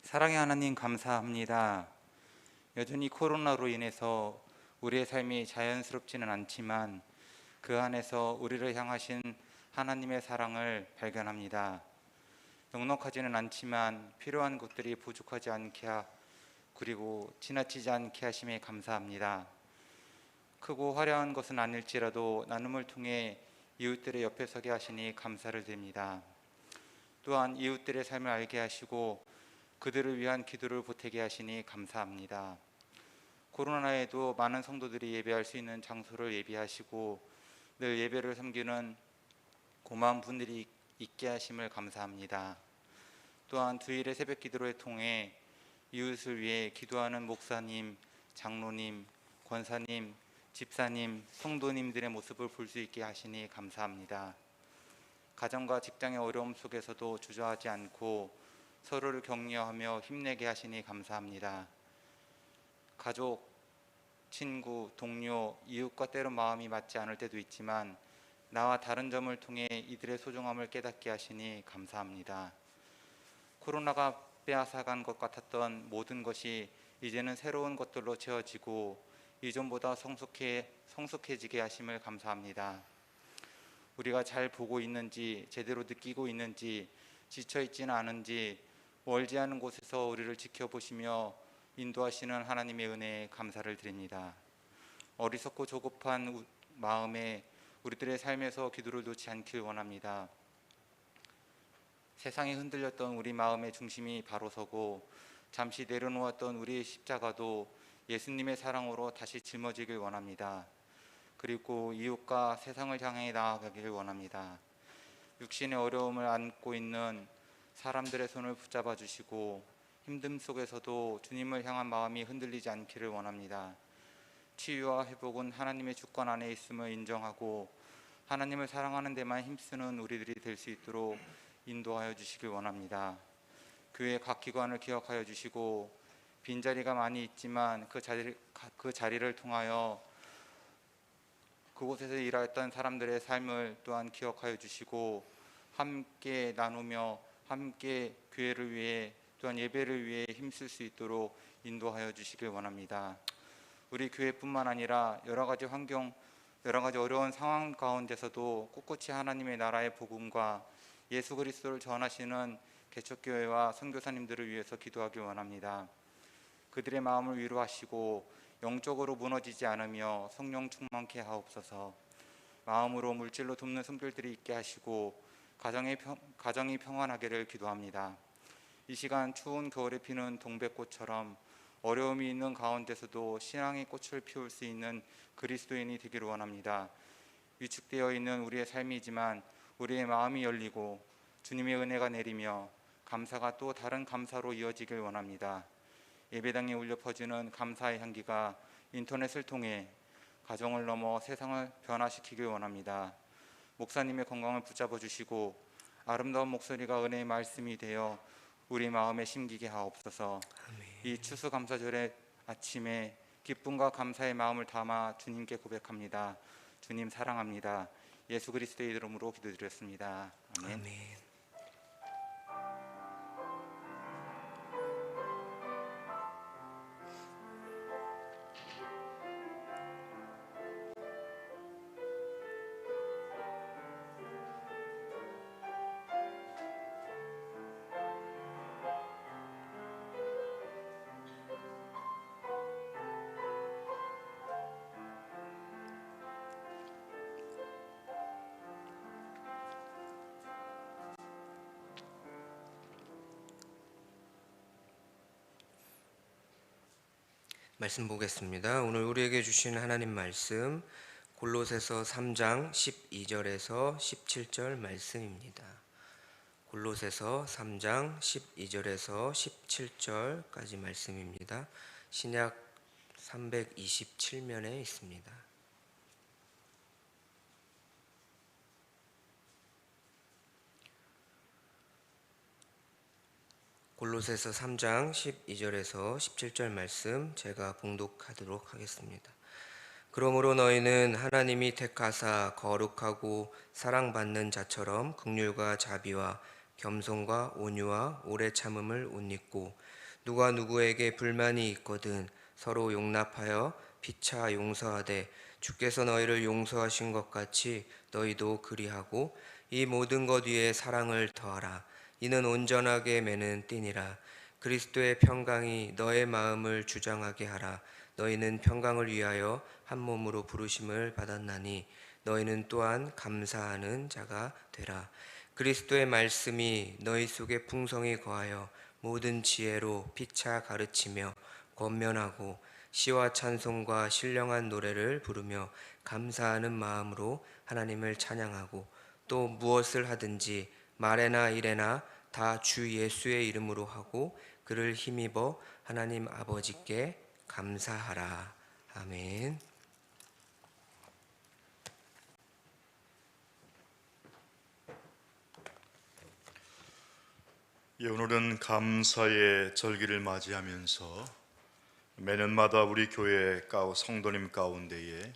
사랑의 하나님 감사합니다. 여전히 코로나로 인해서 우리의 삶이 자연스럽지는 않지만 그 안에서 우리를 향하신 하나님의 사랑을 발견합니다. 넉넉하지는 않지만 필요한 것들이 부족하지 않게 그리고 지나치지 않게 하심에 감사합니다. 크고 화려한 것은 아닐지라도 나눔을 통해 이웃들의 옆에 서게 하시니 감사를 드립니다. 또한 이웃들의 삶을 알게 하시고 그들을 위한 기도를 보태게 하시니 감사합니다. 코로나에도 많은 성도들이 예배할 수 있는 장소를 예비하시고 늘 예배를 섬기는 고마운 분들이 있게 하심을 감사합니다. 또한 주일의 새벽 기도를 통해 이웃을 위해 기도하는 목사님, 장로님, 권사님, 집사님, 성도님들의 모습을 볼 수 있게 하시니 감사합니다. 가정과 직장의 어려움 속에서도 주저하지 않고 서로를 격려하며 힘내게 하시니 감사합니다. 가족, 친구, 동료, 이웃과 때로 마음이 맞지 않을 때도 있지만 나와 다른 점을 통해 이들의 소중함을 깨닫게 하시니 감사합니다. 코로나가 빼앗아간 것 같았던 모든 것이 이제는 새로운 것들로 채워지고 이전보다 성숙해지게 하심을 감사합니다. 우리가 잘 보고 있는지 제대로 느끼고 있는지 지쳐있지는 않은지 멀지 않은 곳에서 우리를 지켜보시며 인도하시는 하나님의 은혜에 감사를 드립니다. 어리석고 조급한 마음에 우리들의 삶에서 기도를 놓지 않길 원합니다. 세상에 흔들렸던 우리 마음의 중심이 바로 서고 잠시 내려놓았던 우리의 십자가도 예수님의 사랑으로 다시 짊어지길 원합니다. 그리고 이웃과 세상을 향해 나아가기를 원합니다. 육신의 어려움을 안고 있는 사람들의 손을 붙잡아 주시고 힘듦 속에서도 주님을 향한 마음이 흔들리지 않기를 원합니다. 치유와 회복은 하나님의 주권 안에 있음을 인정하고 하나님을 사랑하는 데만 힘쓰는 우리들이 될 수 있도록 인도하여 주시길 원합니다. 교회 각 기관을 기억하여 주시고 빈자리가 많이 있지만 그 자리를 통하여 그곳에서 일하였던 사람들의 삶을 또한 기억하여 주시고 함께 나누며 함께 교회를 위해 또한 예배를 위해 힘쓸 수 있도록 인도하여 주시길 원합니다. 우리 교회뿐만 아니라 여러 가지 어려운 상황 가운데서도 꿋꿋이 하나님의 나라의 복음과 예수 그리스도를 전하시는 개척교회와 선교사님들을 위해서 기도하길 원합니다. 그들의 마음을 위로하시고 영적으로 무너지지 않으며 성령 충만케 하옵소서. 마음으로 물질로 돕는 손길들이 있게 하시고 가정이 평안하기를 기도합니다. 이 시간 추운 겨울에 피는 동백꽃처럼 어려움이 있는 가운데서도 신앙의 꽃을 피울 수 있는 그리스도인이 되기를 원합니다. 위축되어 있는 우리의 삶이지만 우리의 마음이 열리고 주님의 은혜가 내리며 감사가 또 다른 감사로 이어지길 원합니다. 예배당에 울려 퍼지는 감사의 향기가 인터넷을 통해 가정을 넘어 세상을 변화시키길 원합니다. 목사님의 건강을 붙잡아 주시고 아름다운 목소리가 은혜의 말씀이 되어 우리 마음에 심기게 하옵소서. 아멘. 이 추수감사절의 아침에 기쁨과 감사의 마음을 담아 주님께 고백합니다. 주님 사랑합니다. 예수 그리스도의 이름으로 기도드렸습니다. 아멘. 아멘. 말씀 보겠습니다. 오늘 우리에게 주신 하나님 말씀 골로새서 3장 12절에서 17절 말씀입니다. 골로새서 3장 12절에서 17절까지 말씀입니다. 신약 327면에 있습니다. 골로새서 3장 12절에서 17절 말씀 제가 봉독하도록 하겠습니다. 그러므로 너희는 하나님이 택하사 거룩하고 사랑받는 자처럼 긍휼과 자비와 겸손과 온유와 오래 참음을 옷입고 누가 누구에게 불만이 있거든 서로 용납하여 피차 용서하되 주께서 너희를 용서하신 것 같이 너희도 그리하고 이 모든 것 위에 사랑을 더하라. 이는 온전하게 매는 띠니라. 그리스도의 평강이 너의 마음을 주장하게 하라. 너희는 평강을 위하여 한 몸으로 부르심을 받았나니 너희는 또한 감사하는 자가 되라. 그리스도의 말씀이 너희 속에 풍성히 거하여 모든 지혜로 피차 가르치며 권면하고 시와 찬송과 신령한 노래를 부르며 감사하는 마음으로 하나님을 찬양하고 또 무엇을 하든지 말에나 일에나 다 주 예수의 이름으로 하고 그를 힘입어 하나님 아버지께 감사하라. 아멘. 예, 오늘은 감사의 절기를 맞이하면서 매년마다 우리 교회 성도님 가운데에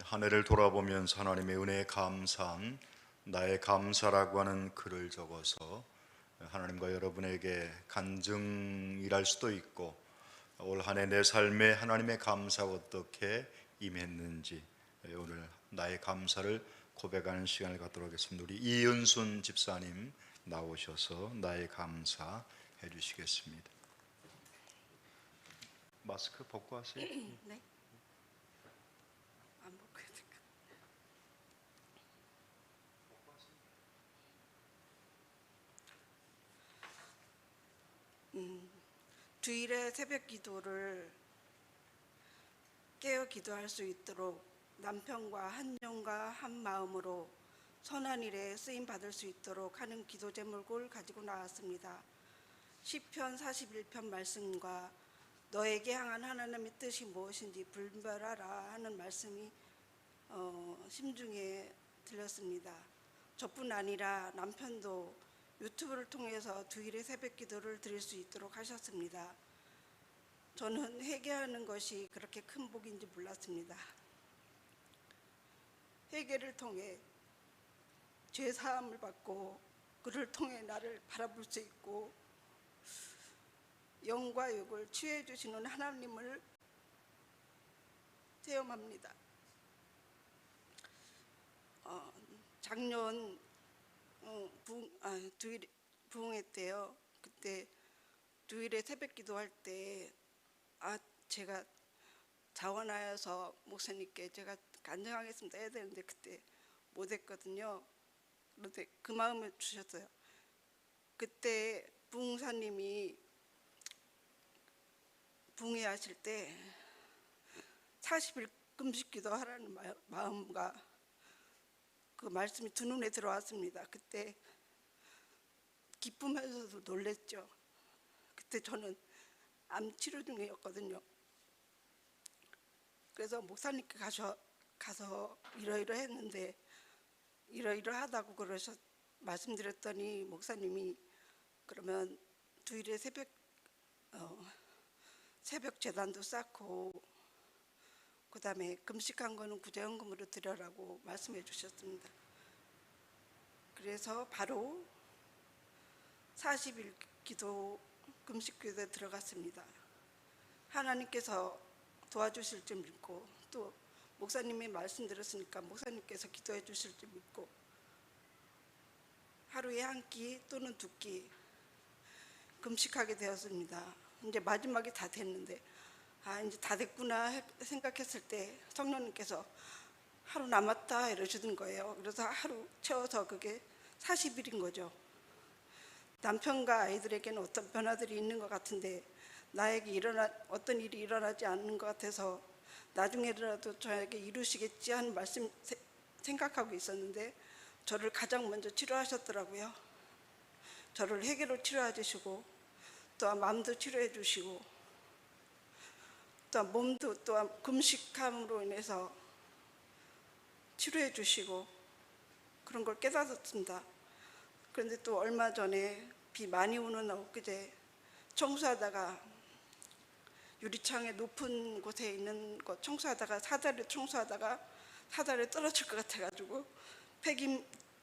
한 해를 돌아보면서 하나님의 은혜에 감사한 나의 감사라고 하는 글을 적어서 하나님과 여러분에게 간증이랄 수도 있고 올 한 해 내 삶에 하나님의 감사가 어떻게 임했는지 오늘 나의 감사를 고백하는 시간을 갖도록 하겠습니다. 우리 이은순 집사님 나오셔서 나의 감사 해주시겠습니다. 마스크 벗고 하세요. 네. 안 먹어야 될까? 주일에 새벽 기도를 깨어 기도할 수 있도록 남편과 한 영과 한 마음으로 선한 일에 쓰임 받을 수 있도록 하는 기도 제목을 가지고 나왔습니다. 시편 41편 말씀과 너에게 향한 하나님의 뜻이 무엇인지 분별하라 하는 말씀이 심중에 들렸습니다. 저뿐 아니라 남편도 유튜브를 통해서 주일에 새벽 기도를 드릴 수 있도록 하셨습니다. 저는 회개하는 것이 그렇게 큰 복인지 몰랐습니다. 회개를 통해 죄 사함을 받고 그를 통해 나를 바라볼 수 있고 영과 육을 치유해 주시는 하나님을 체험합니다. 작년 부흥회 때요. 그때 주일에 새벽 기도할 때 제가 자원하여서 목사님께 제가 간증하겠습니다 해야 되는데 그때 못했거든요. 그런데 그 마음을 주셨어요. 그때 부흥사님이 부흥회 하실 때 40일 금식 기도하라는 마음과 그 말씀이 두 눈에 들어왔습니다. 그때 기쁨하면서도 놀랬죠. 그때 저는 암 치료 중이었거든요. 그래서 목사님께 가서 이러이러했는데 이러이러하다고 말씀드렸더니 목사님이 그러면 주일에 새벽 제단도 쌓고 그 다음에 금식한 거는 구제헌금으로 드려라고 말씀해 주셨습니다. 그래서 바로 40일 기도 금식 기도에 들어갔습니다. 하나님께서 도와주실 줄 믿고 또 목사님의 말씀 들었으니까 목사님께서 기도해 주실 줄 믿고 하루에 한 끼 또는 두 끼 금식하게 되었습니다. 이제 마지막이 다 됐는데 이제 다 됐구나 생각했을 때 성령님께서 하루 남았다 이러시는 거예요. 그래서 하루 채워서 그게 40일인 거죠. 남편과 아이들에게는 어떤 변화들이 있는 것 같은데 나에게 어떤 일이 일어나지 않는 것 같아서 나중에라도 저에게 이루시겠지 하는 말씀 생각하고 있었는데 저를 가장 먼저 치료하셨더라고요. 저를 회개로 치료해 주시고 또한 마음도 치료해 주시고 또한 몸도 또한 금식함으로 인해서 치료해 주시고 그런 걸 깨달았습니다. 그런데 또 얼마 전에 비 많이 오는 엊그제 청소하다가 유리창에 높은 곳에 있는 거 청소하다가 사다리를 떨어질 것 같아가지고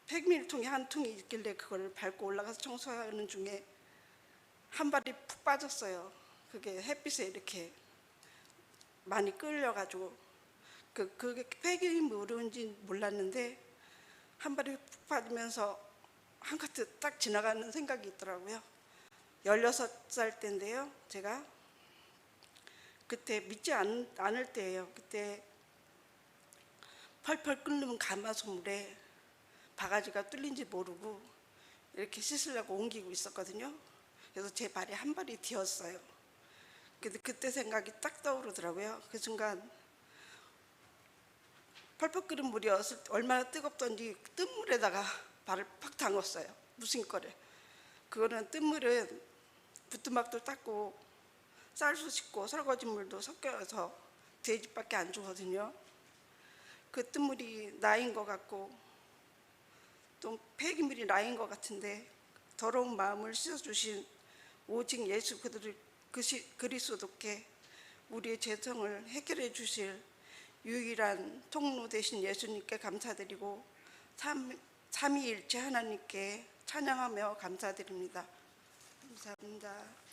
폐기물통이 한 통이 있길래 그걸 밟고 올라가서 청소하는 중에 한 발이 푹 빠졌어요. 그게 햇빛에 이렇게 많이 끌려가지고 그게 폐기물인지 몰랐는데 한 발이 푹 빠지면서 한 카트 딱 지나가는 생각이 있더라고요. 16살 때인데요. 제가 그때 믿지 않을 때예요. 그때 펄펄 끓는 가마솥물에 바가지가 뚫린지 모르고 이렇게 씻으려고 옮기고 있었거든요. 그래서 제 발이 한 발이 뒤었어요. 근데 그때 생각이 딱 떠오르더라고요. 그 순간 펄펄 끓는 물이 얼마나 뜨겁던지 뜬 물에다가 발을 팍 담궜어요. 무심거려. 그거는 뜬 물은 부뚜막도 닦고 쌀수 씻고 설거지물도 섞여서 돼지밖에 안 주거든요. 그 뜬 물이 나인 것 같고 또 폐기물이 나인 것 같은데 더러운 마음을 씻어주신 오직 예수 그리스도께 우리의 죄성을 해결해 주실 유일한 통로 되신 예수님께 감사드리고 삼위일체 하나님께 찬양하며 감사드립니다. 감사합니다.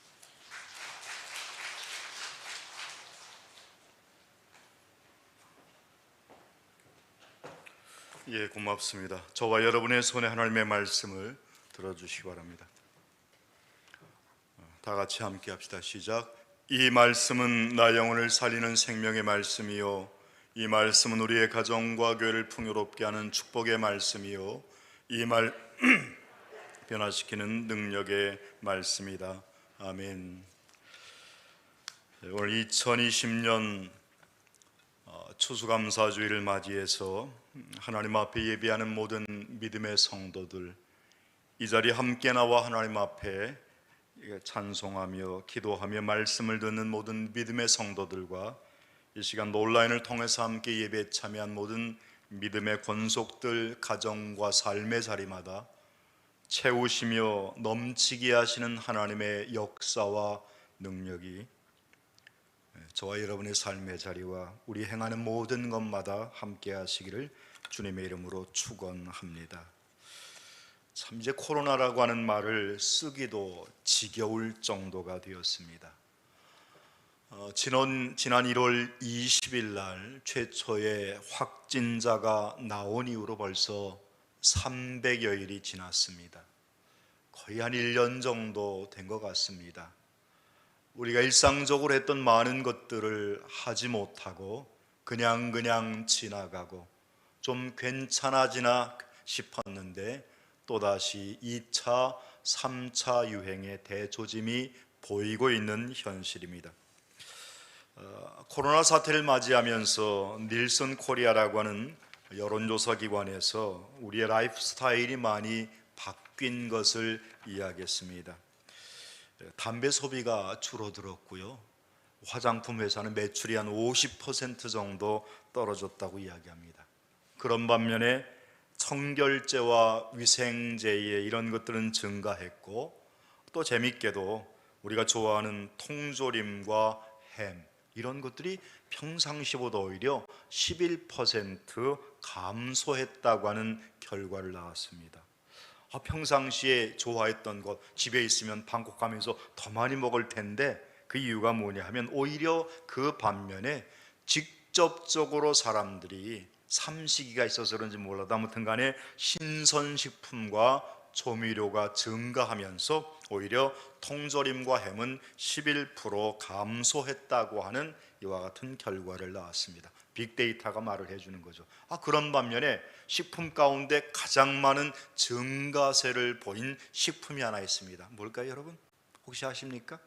예, 고맙습니다. 저와 여러분의 손에 하나님의 말씀을 들어주시기 바랍니다. 다 같이 함께 합시다. 시작. 이 말씀은 나 영혼을 살리는 생명의 말씀이요, 이 말씀은 우리의 가정과 교회를 풍요롭게 하는 축복의 말씀이요, 이 말 변화시키는 능력의 말씀이다. 아멘. 오늘 2020년 추수감사주의를 맞이해서 하나님 앞에 예배하는 모든 믿음의 성도들, 이 자리에 함께 나와 하나님 앞에 찬송하며 기도하며 말씀을 듣는 모든 믿음의 성도들과 이 시간 온라인을 통해서 함께 예배에 참여한 모든 믿음의 권속들, 가정과 삶의 자리마다 채우시며 넘치게 하시는 하나님의 역사와 능력이 저와 여러분의 삶의 자리와 우리 행하는 모든 것마다 함께 하시기를 주님의 이름으로 축원합니다. 참 이제 코로나라고 하는 말을 쓰기도 지겨울 정도가 되었습니다. 지난 1월 20일 날 최초의 확진자가 나온 이후로 벌써 300여일이 지났습니다. 거의 한 1년 정도 된 것 같습니다. 우리가 일상적으로 했던 많은 것들을 하지 못하고 그냥 지나가고 좀 괜찮아지나 싶었는데 또다시 2차, 3차 유행의 대조짐이 보이고 있는 현실입니다. 코로나 사태를 맞이하면서 닐슨 코리아라고 하는 여론조사 기관에서 우리의 라이프 스타일이 많이 바뀐 것을 이야기했습니다. 담배 소비가 줄어들었고요, 화장품 회사는 매출이 한 50% 정도 떨어졌다고 이야기합니다. 그런 반면에 청결제와 위생제의 이런 것들은 증가했고, 또 재밌게도 우리가 좋아하는 통조림과 햄 이런 것들이 평상시보다 오히려 11% 감소했다고 하는 결과를 나왔습니다. 평상시에 좋아했던 것, 집에 있으면 방콕하면서 더 많이 먹을 텐데 그 이유가 뭐냐 하면 오히려 그 반면에 직접적으로 사람들이 삼시기가 있어서 그런지 몰라도 아무튼 간에 신선식품과 조미료가 증가하면서 오히려 통조림과 햄은 11% 감소했다고 하는 이와 같은 결과를 낳았습니다. 빅데이터가 말을 해주는 거죠. 그런 반면에 식품 가운데 가장 많은 증가세를 보인 식품이 하나 있습니다. 뭘까요, 여러분? 혹시 아십니까?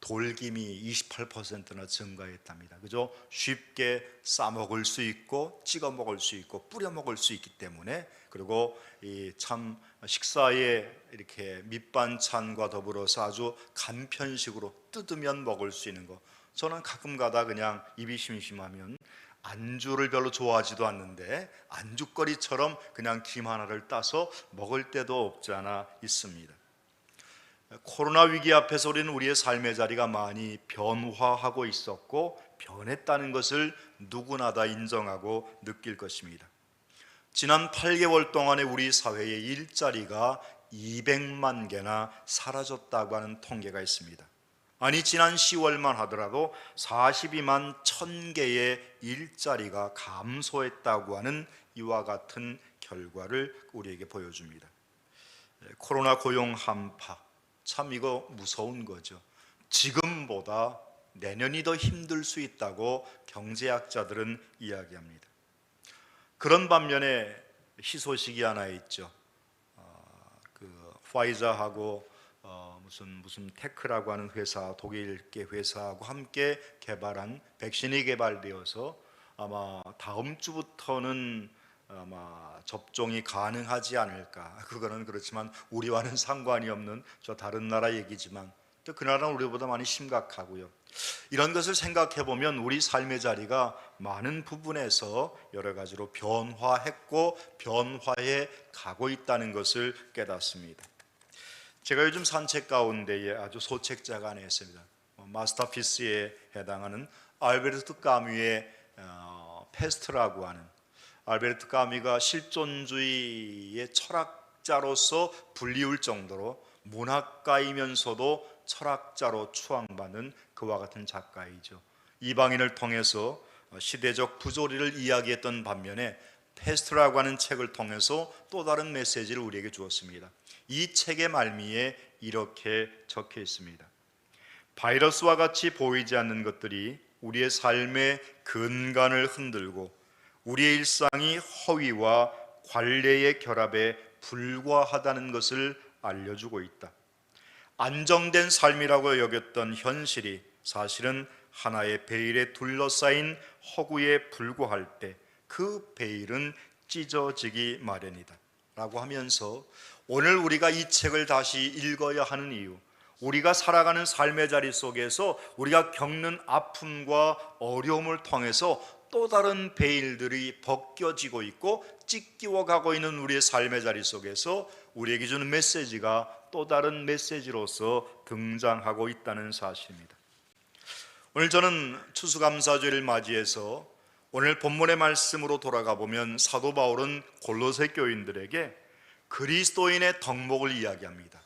돌김이 28%나 증가했답니다. 그죠? 쉽게 싸 먹을 수 있고 찍어 먹을 수 있고 뿌려 먹을 수 있기 때문에, 그리고 이 참 식사에 이렇게 밑반찬과 더불어서 아주 간편식으로 뜯으면 먹을 수 있는 거. 저는 가끔가다 그냥 입이 심심하면 안주를 별로 좋아하지도 않는데 안주거리처럼 그냥 김 하나를 따서 먹을 때도 없지 않아 있습니다. 코로나 위기 앞에서 우리는 우리의 삶의 자리가 많이 변화하고 있었고 변했다는 것을 누구나 다 인정하고 느낄 것입니다. 지난 8개월 동안의 우리 사회의 일자리가 200만 개나 사라졌다고 하는 통계가 있습니다. 아니 지난 10월만 하더라도 42만 1000개의 일자리가 감소했다고 하는 이와 같은 결과를 우리에게 보여줍니다. 코로나 고용 한파, 참 이거 무서운 거죠. 지금보다 내년이 더 힘들 수 있다고 경제학자들은 이야기합니다. 그런 반면에 희소식이 하나 있죠. 파이자하고 무슨 테크라고 하는 회사, 독일계 회사하고 함께 개발한 백신이 개발되어서 아마 다음 주부터는 아마 접종이 가능하지 않을까. 그거는 그렇지만 우리와는 상관이 없는 저 다른 나라 얘기지만 또 그 나라는 우리보다 많이 심각하고요. 이런 것을 생각해 보면 우리 삶의 자리가 많은 부분에서 여러 가지로 변화했고 변화해 가고 있다는 것을 깨닫습니다. 제가 요즘 산책 가운데에 아주 소책자가 하나 있습니다. 마스터피스에 해당하는 알베르트 까뮈의 페스트라고 하는, 알베르트 까뮈가 실존주의의 철학자로서 불리울 정도로 문학가이면서도 철학자로 추앙받는 그와 같은 작가이죠. 이방인을 통해서 시대적 부조리를 이야기했던 반면에 페스트라고 하는 책을 통해서 또 다른 메시지를 우리에게 주었습니다. 이 책의 말미에 이렇게 적혀 있습니다. 바이러스와 같이 보이지 않는 것들이 우리의 삶의 근간을 흔들고 우리의 일상이 허위와 관례의 결합에 불과하다는 것을 알려주고 있다. 안정된 삶이라고 여겼던 현실이 사실은 하나의 베일에 둘러싸인 허구에 불과할 때 그 베일은 찢어지기 마련이다 라고 하면서 오늘 우리가 이 책을 다시 읽어야 하는 이유, 우리가 살아가는 삶의 자리 속에서 우리가 겪는 아픔과 어려움을 통해서 또 다른 베일들이 벗겨지고 있고 찢기워 가고 있는 우리의 삶의 자리 속에서 우리에게 주는 메시지가 또 다른 메시지로서 등장하고 있다는 사실입니다. 오늘 저는 추수감사주일을 맞이해서 오늘 본문의 말씀으로 돌아가 보면 사도 바울은 골로새 교인들에게 그리스도인의 덕목을 이야기합니다.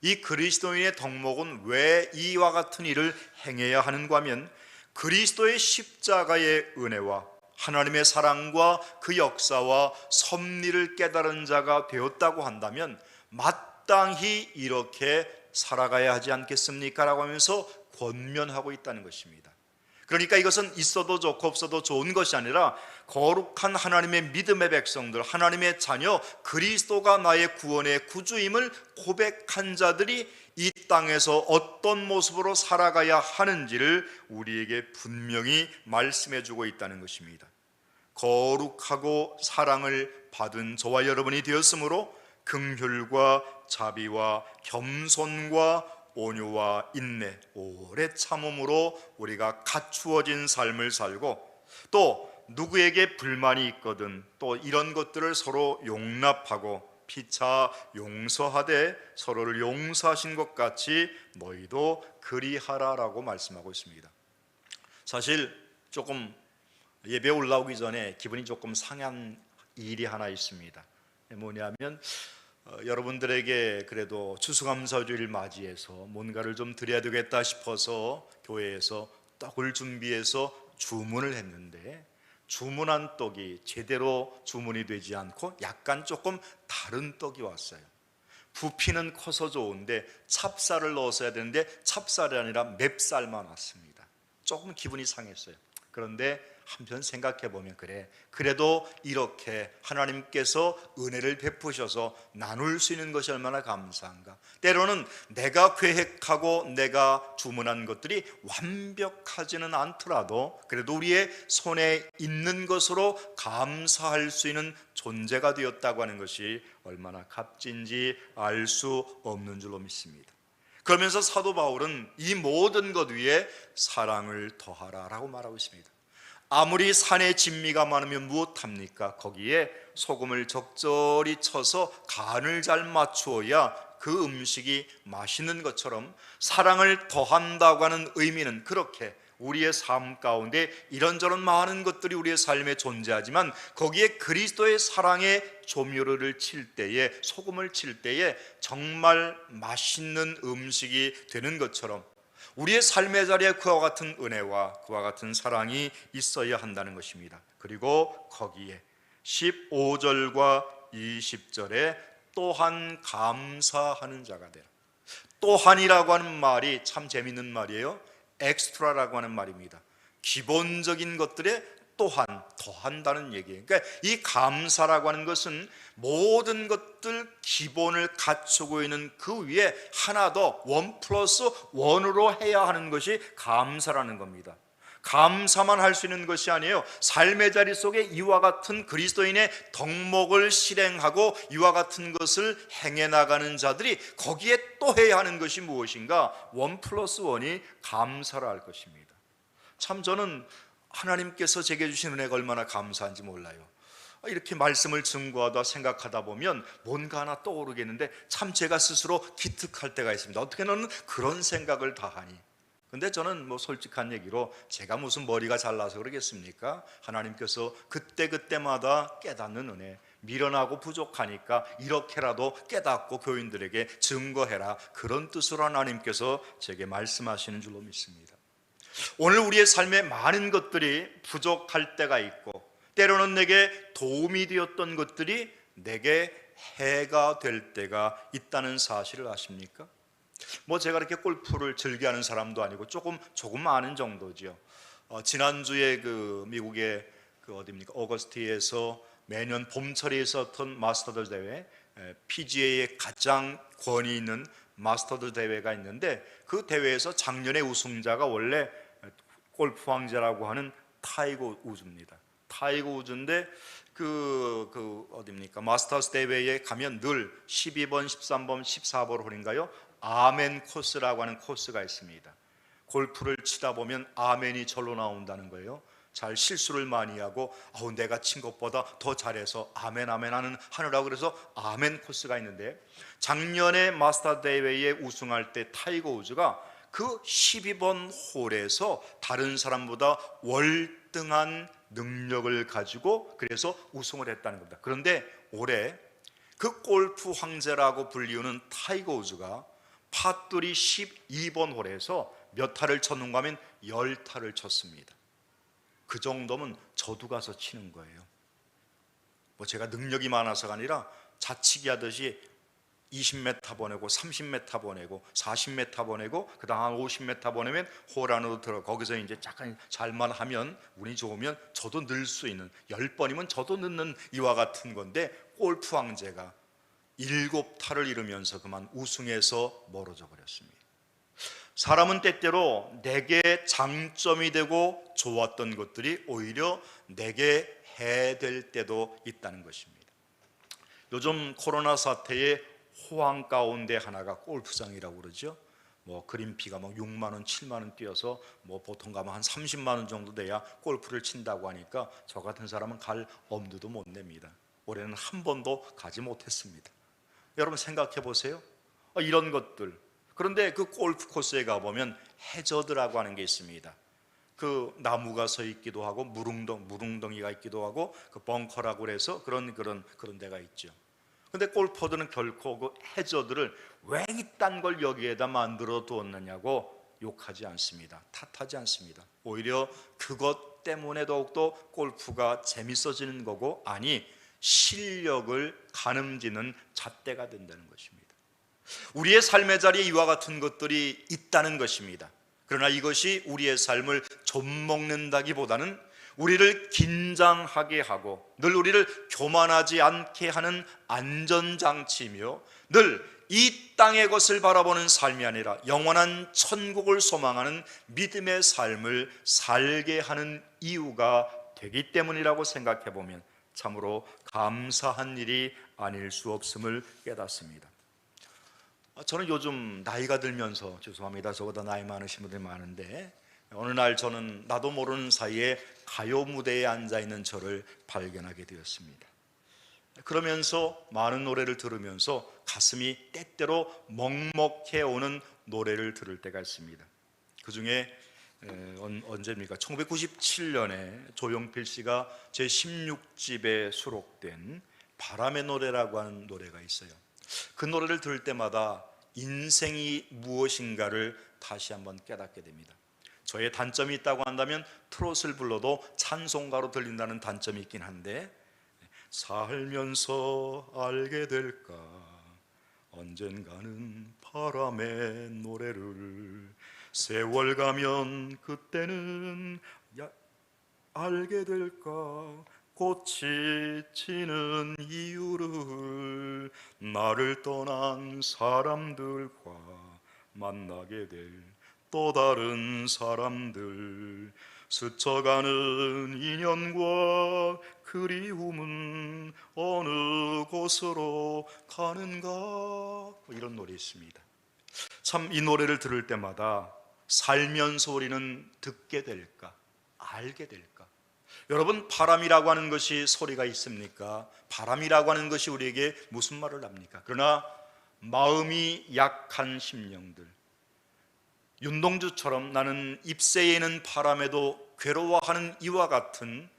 이 그리스도인의 덕목은 왜 이와 같은 일을 행해야 하는가 하면 그리스도의 십자가의 은혜와 하나님의 사랑과 그 역사와 섭리를 깨달은 자가 되었다고 한다면 마땅히 이렇게 살아가야 하지 않겠습니까? 라고 하면서 권면하고 있다는 것입니다. 그러니까 이것은 있어도 좋고 없어도 좋은 것이 아니라 거룩한 하나님의 믿음의 백성들, 하나님의 자녀, 그리스도가 나의 구원의 구주임을 고백한 자들이 이 땅에서 어떤 모습으로 살아가야 하는지를 우리에게 분명히 말씀해 주고 있다는 것입니다. 거룩하고 사랑을 받은 저와 여러분이 되었으므로 긍휼과 자비와 겸손과 온유와 인내, 오래 참음으로 우리가 갖추어진 삶을 살고 또 누구에게 불만이 있거든 또 이런 것들을 서로 용납하고 피차 용서하되 서로를 용서하신 것 같이 너희도 그리하라라고 말씀하고 있습니다. 사실 조금 예배 올라오기 전에 기분이 조금 상한 일이 하나 있습니다. 뭐냐면 여러분들에게 그래도 추수감사주일 맞이해서 뭔가를 좀 드려야 되겠다 싶어서 교회에서 떡을 준비해서 주문을 했는데 주문한 떡이 제대로 주문이 되지 않고 약간 조금 다른 떡이 왔어요. 부피는 커서 좋은데 찹쌀을 넣었어야 되는데 찹쌀이 아니라 맵쌀만 왔습니다. 조금 기분이 상했어요. 그런데 한편 생각해 보면 그래도 이렇게 하나님께서 은혜를 베푸셔서 나눌 수 있는 것이 얼마나 감사한가. 때로는 내가 계획하고 내가 주문한 것들이 완벽하지는 않더라도 그래도 우리의 손에 있는 것으로 감사할 수 있는 존재가 되었다고 하는 것이 얼마나 값진지 알 수 없는 줄로 믿습니다. 그러면서 사도 바울은 이 모든 것 위에 사랑을 더하라라고 말하고 있습니다. 아무리 산에 진미가 많으면 무엇합니까? 거기에 소금을 적절히 쳐서 간을 잘 맞추어야 그 음식이 맛있는 것처럼 사랑을 더한다고 하는 의미는 그렇게 우리의 삶 가운데 이런저런 많은 것들이 우리의 삶에 존재하지만 거기에 그리스도의 사랑의 조미료를 칠 때에, 소금을 칠 때에 정말 맛있는 음식이 되는 것처럼 우리의 삶의 자리에 그와 같은 은혜와 그와 같은 사랑이 있어야 한다는 것입니다. 그리고 거기에 15절과 20절에 또한 감사하는 자가 되라. 또한이라고 하는 말이 참 재밌는 말이에요. 엑스트라라고 하는 말입니다. 기본적인 것들에 또한, 더한다는 얘기예요. 그러니까 이 감사라고 하는 것은 모든 것들 기본을 갖추고 있는 그 위에 하나 더, 1+1으로 해야 하는 것이 감사라는 겁니다. 감사만 할 수 있는 것이 아니에요. 삶의 자리 속에 이와 같은 그리스도인의 덕목을 실행하고 이와 같은 것을 행해 나가는 자들이 거기에 또 해야 하는 것이 무엇인가? 1+1이 감사라 할 것입니다. 참 저는 하나님께서 제게 주신 은혜가 얼마나 감사한지 몰라요. 이렇게 말씀을 증거하다 생각하다 보면 뭔가 하나 떠오르겠는데 참 제가 스스로 기특할 때가 있습니다. 어떻게 너는 그런 생각을 다 하니? 근데 저는 뭐 솔직한 얘기로 제가 무슨 머리가 잘나서 그러겠습니까? 하나님께서 그때그때마다 깨닫는 은혜, 미련하고 부족하니까 이렇게라도 깨닫고 교인들에게 증거해라, 그런 뜻으로 하나님께서 제게 말씀하시는 줄로 믿습니다. 오늘 우리의 삶에 많은 것들이 부족할 때가 있고 때로는 내게 도움이 되었던 것들이 내게 해가 될 때가 있다는 사실을 아십니까? 뭐 제가 이렇게 골프를 즐겨하는 사람도 아니고 조금 아는 정도죠. 지난주에 그 미국의 그 어디입니까? 오거스티에서 매년 봄철에 있었던 마스터즈 대회, PGA의 가장 권위 있는 마스터즈 대회가 있는데 그 대회에서 작년에 우승자가 원래 골프 황제라고 하는 타이거 우즈입니다. 타이거 우즈인데 그 어디입니까? 마스터스 대회에 가면 늘 12번, 13번, 14번 홀인가요? 아멘 코스라고 하는 코스가 있습니다. 골프를 치다 보면 아멘이 절로 나온다는 거예요. 잘 실수를 많이 하고 내가 친 것보다 더 잘해서 아멘 아멘 하느라고 그래서 아멘 코스가 있는데 작년에 마스터 대회에 우승할 때 타이거 우즈가 그 12번 홀에서 다른 사람보다 월등한 능력을 가지고 그래서 우승을 했다는 겁니다. 그런데 올해 그 골프 황제라고 불리우는 타이거 우즈가 파3 12번 홀에서 몇 타를 쳤는가 하면 10타를 쳤습니다. 그 정도면 저도 가서 치는 거예요. 뭐 제가 능력이 많아서가 아니라 자치기 하듯이 20m 보내고 30m 보내고 40m 보내고 그 다음 50m 보내면 홀 안으로 들어 거기서 이제 잠깐 잘만 하면 운이 좋으면 저도 늘 수 있는 10번이면 저도 넣는 이와 같은 건데 골프 황제가 7타를 이루면서 그만 우승해서 멀어져 버렸습니다. 사람은 때때로 내게 장점이 되고 좋았던 것들이 오히려 내게 해될 때도 있다는 것입니다. 요즘 코로나 사태의 호황 가운데 하나가 골프장이라고 그러죠. 뭐 그린피가 막 6만 원, 7만 원 뛰어서 뭐 보통 가면 한 30만 원 정도 돼야 골프를 친다고 하니까 저 같은 사람은 갈 엄두도 못 냅니다. 올해는 한 번도 가지 못했습니다. 여러분 생각해 보세요. 이런 것들. 그런데 그 골프 코스에 가보면 해저드라고 하는 게 있습니다. 그 나무가 서 있기도 하고 무릉덩이가 있기도 하고 그 벙커라고 해서 그런 데가 있죠. 근데 골퍼들은 결코 그 해저드를 왜 이딴 걸 여기에다 만들어 두었느냐고 욕하지 않습니다. 탓하지 않습니다. 오히려 그것 때문에 더욱더 골프가 재밌어지는 거고, 아니 실력을 가늠지는 잣대가 된다는 것입니다. 우리의 삶의 자리에 이와 같은 것들이 있다는 것입니다. 그러나 이것이 우리의 삶을 좀먹는다기보다는 우리를 긴장하게 하고 늘 우리를 교만하지 않게 하는 안전장치이며 늘 이 땅의 것을 바라보는 삶이 아니라 영원한 천국을 소망하는 믿음의 삶을 살게 하는 이유가 되기 때문이라고 생각해 보면 참으로 감사한 일이 아닐 수 없음을 깨닫습니다. 저는 요즘 나이가 들면서, 죄송합니다, 저보다 나이 많으신 분들이 많은데 어느 날 저는 나도 모르는 사이에 가요 무대에 앉아있는 저를 발견하게 되었습니다. 그러면서 많은 노래를 들으면서 가슴이 때때로 먹먹해 오는 노래를 들을 때가 있습니다. 그 중에 언제입니까? 1997년에 조용필 씨가 제 16집에 수록된 바람의 노래라고 하는 노래가 있어요. 그 노래를 들을 때마다 인생이 무엇인가를 다시 한번 깨닫게 됩니다. 저의 단점이 있다고 한다면 트롯을 불러도 찬송가로 들린다는 단점이 있긴 한데, 살면서 알게 될까 언젠가는 바람의 노래를, 세월 가면 그때는 알게 될까 꽃이 지는 이유를, 나를 떠난 사람들과 만나게 될 또 다른 사람들, 스쳐가는 인연과 그리움은 어느 곳으로 가는가, 이런 노래 있습니다. 참 이 노래를 들을 때마다 살면서 우리는 듣게 될까 알게 될까. 여러분, 바람이라고 하는 것이 소리가 있습니까? 바람이라고 하는 것이 우리에게 무슨 말을 합니까? 그러나 마음이 약한 심령들, 윤동주처럼 나는 잎새에는 바람에도 괴로워하는 이와 같은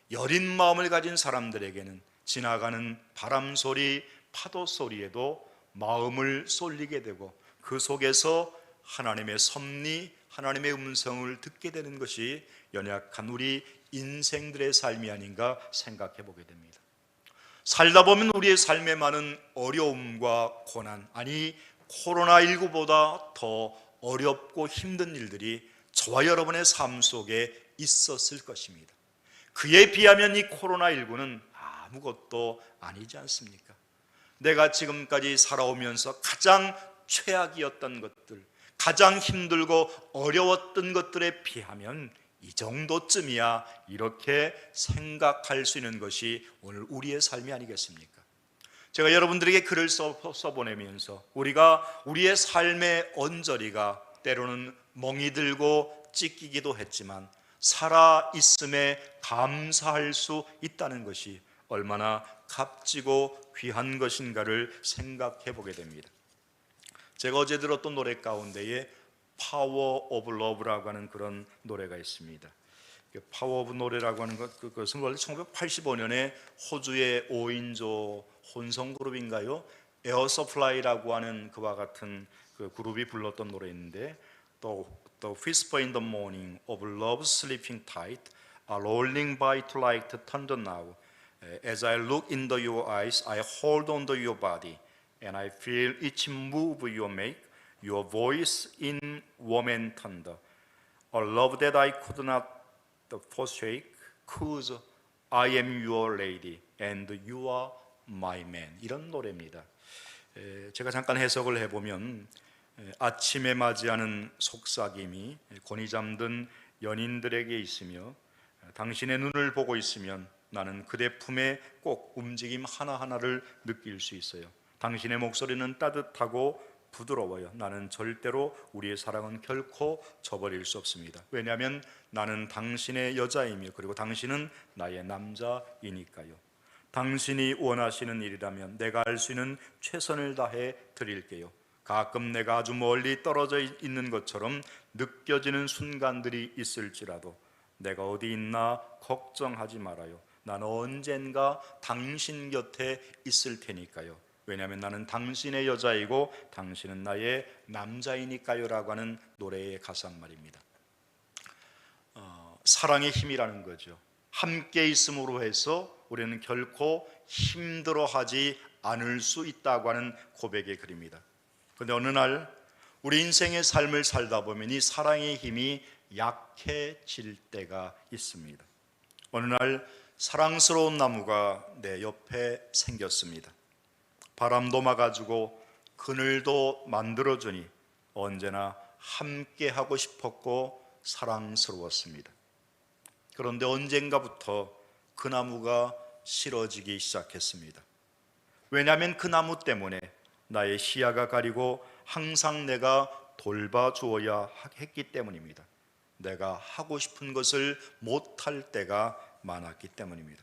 여린 마음을 가진 사람들에게는 지나가는 바람 소리, 파도 소리에도 마음을 쏠리게 되고 그 속에서 하나님의 섭리, 하나님의 음성을 듣게 되는 것이 연약한 우리 인생들의 삶이 아닌가 생각해 보게 됩니다. 살다 보면 우리의 삶에 많은 어려움과 고난, 아니 코로나19보다 더 어렵고 힘든 일들이 저와 여러분의 삶 속에 있었을 것입니다. 그에 비하면 이 코로나19는 아무것도 아니지 않습니까? 내가 지금까지 살아오면서 가장 최악이었던 것들, 가장 힘들고 어려웠던 것들에 비하면 이 정도쯤이야, 이렇게 생각할 수 있는 것이 오늘 우리의 삶이 아니겠습니까? 제가 여러분들에게 글을 써보내면서 우리가 우리의 삶의 언저리가 때로는 멍이 들고 찢기기도 했지만 살아있음에 감사할 수 있다는 것이 얼마나 값지고 귀한 것인가를 생각해 보게 됩니다. 제가 어제 들었던 노래 가운데에 파워 오브 러브라고 하는 그런 노래가 있습니다. 파워 오브 노래라고 하는 그것은 원래 1985년에 호주의 5인조 혼성 그룹인가요? 에어 서플라이라고 하는 그와 같은 그 그룹이 불렀던 노래인데, The whisper in the morning of love sleeping tight are rolling by to like the thunder now. As I look into your eyes, I hold on to your body and I feel each move you make, your voice in warm and tender. A love that I could not forsake, 'cause I am your lady and you are my man. 이런 노래입니다. 제가 잠깐 해석을 해보면, 아침에 맞이하는 속삭임이 곤히 잠든 연인들에게 있으며 당신의 눈을 보고 있으면 나는 그대 품에 꼭 움직임 하나하나를 느낄 수 있어요. 당신의 목소리는 따뜻하고 부드러워요. 나는 절대로 우리의 사랑은 결코 저버릴 수 없습니다. 왜냐하면 나는 당신의 여자이며 그리고 당신은 나의 남자이니까요. 당신이 원하시는 일이라면 내가 할 수 있는 최선을 다해 드릴게요. 가끔 내가 아주 멀리 떨어져 있는 것처럼 느껴지는 순간들이 있을지라도 내가 어디 있나 걱정하지 말아요. 나는 언젠가 당신 곁에 있을 테니까요. 왜냐하면 나는 당신의 여자이고 당신은 나의 남자이니까요 라고 하는 노래의 가사 말입니다. 사랑의 힘이라는 거죠. 함께 있음으로 해서 우리는 결코 힘들어하지 않을 수 있다고 하는 고백의 글입니다. 그런데 어느 날 우리 인생의 삶을 살다 보면 이 사랑의 힘이 약해질 때가 있습니다. 어느 날 사랑스러운 나무가 내 옆에 생겼습니다. 바람도 막아주고 그늘도 만들어주니 언제나 함께 하고 싶었고 사랑스러웠습니다. 그런데 언젠가부터 그 나무가 싫어지기 시작했습니다. 왜냐하면 그 나무 때문에 나의 시야가 가리고 항상 내가 돌봐주어야 했기 때문입니다. 내가 하고 싶은 것을 못할 때가 많았기 때문입니다.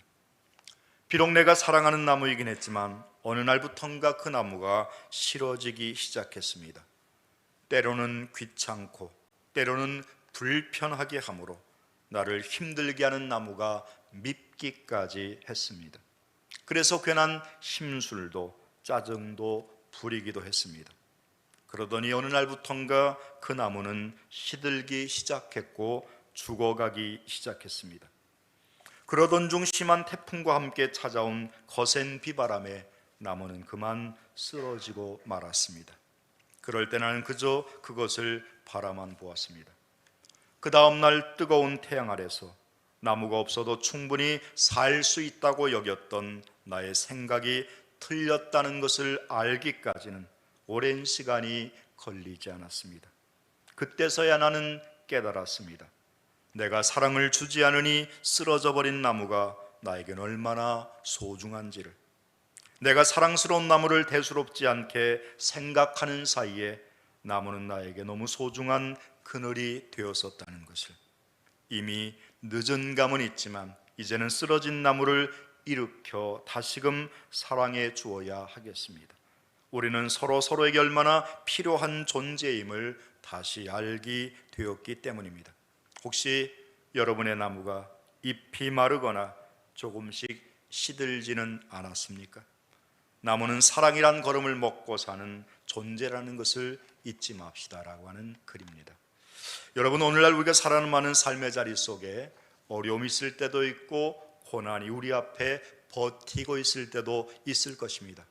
비록 내가 사랑하는 나무이긴 했지만 어느 날부턴가 그 나무가 싫어지기 시작했습니다. 때로는 귀찮고 때로는 불편하게 하므로 나를 힘들게 하는 나무가 밉기까지 했습니다. 그래서 괜한 심술도 짜증도 부리기도 했습니다. 그러더니 어느 날부턴가 그 나무는 시들기 시작했고 죽어가기 시작했습니다. 그러던 중 심한 태풍과 함께 찾아온 거센 비바람에 나무는 그만 쓰러지고 말았습니다. 그럴 때 나는 그저 그것을 바라만 보았습니다. 그 다음 날 뜨거운 태양 아래서 나무가 없어도 충분히 살 수 있다고 여겼던 나의 생각이 틀렸다는 것을 알기까지는 오랜 시간이 걸리지 않았습니다. 그때서야 나는 깨달았습니다. 내가 사랑을 주지 않으니 쓰러져 버린 나무가 나에겐 얼마나 소중한지를, 내가 사랑스러운 나무를 대수롭지 않게 생각하는 사이에 나무는 나에게 너무 소중한 그늘이 되었었다는 것을, 이미 늦은 감은 있지만 이제는 쓰러진 나무를 일으켜 다시금 사랑해 주어야 하겠습니다. 우리는 서로에게 얼마나 필요한 존재임을 다시 알게 되었기 때문입니다. 혹시 여러분의 나무가 잎이 마르거나 조금씩 시들지는 않았습니까? 나무는 사랑이란 걸음을 먹고 사는 존재라는 것을 잊지 맙시다라고 하는 글입니다. 여러분, 오늘날 우리가 살아가는 많은 삶의 자리 속에 어려움이 있을 때도 있고 고난이 우리 앞에 버티고 있을 때도 있을 것입니다.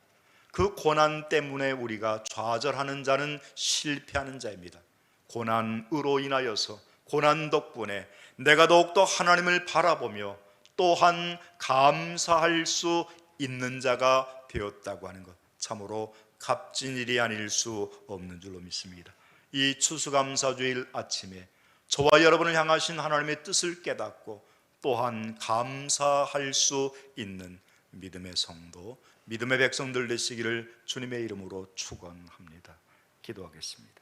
그 고난 때문에 우리가 좌절하는 자는 실패하는 자입니다. 고난으로 인하여서, 고난 덕분에 내가 더욱더 하나님을 바라보며 또한 감사할 수 있는 자가 되었다고 하는 것, 참으로 값진 일이 아닐 수 없는 줄로 믿습니다. 이 추수감사주일 아침에 저와 여러분을 향하신 하나님의 뜻을 깨닫고 또한 감사할 수 있는 믿음의 성도, 믿음의 백성들 되시기를 주님의 이름으로 축원합니다. 기도하겠습니다.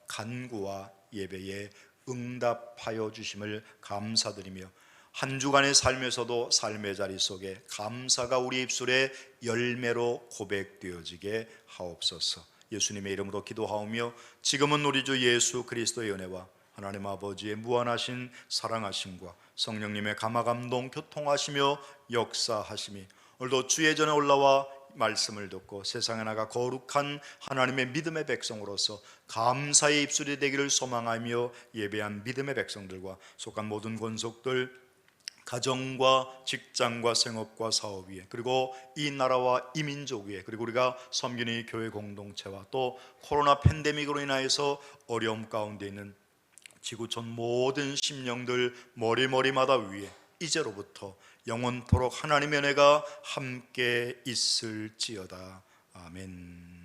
간구와 예배에 응답하여 주심을 감사드리며 한 주간의 삶에서도 삶의 자리 속에 감사가 우리 입술에 열매로 고백되어지게 하옵소서. 예수님의 이름으로 기도하오며 지금은 우리 주 예수 그리스도의 은혜와 하나님 아버지의 무한하신 사랑하심과 성령님의 감화감동 교통하시며 역사하심이 오늘도 주의 전에 올라와 말씀을 듣고 세상에 나가 거룩한 하나님의 믿음의 백성으로서 감사의 입술이 되기를 소망하며 예배한 믿음의 백성들과 속한 모든 권속들, 가정과 직장과 생업과 사업 위에, 그리고 이 나라와 이 민족 위에, 그리고 우리가 섬기는 이 교회 공동체와 또 코로나 팬데믹으로 인하여서 어려움 가운데 있는 지구촌 모든 심령들 머리마다 위에 이제로부터 영원토록 하나님의 은혜가 함께 있을지어다. 아멘.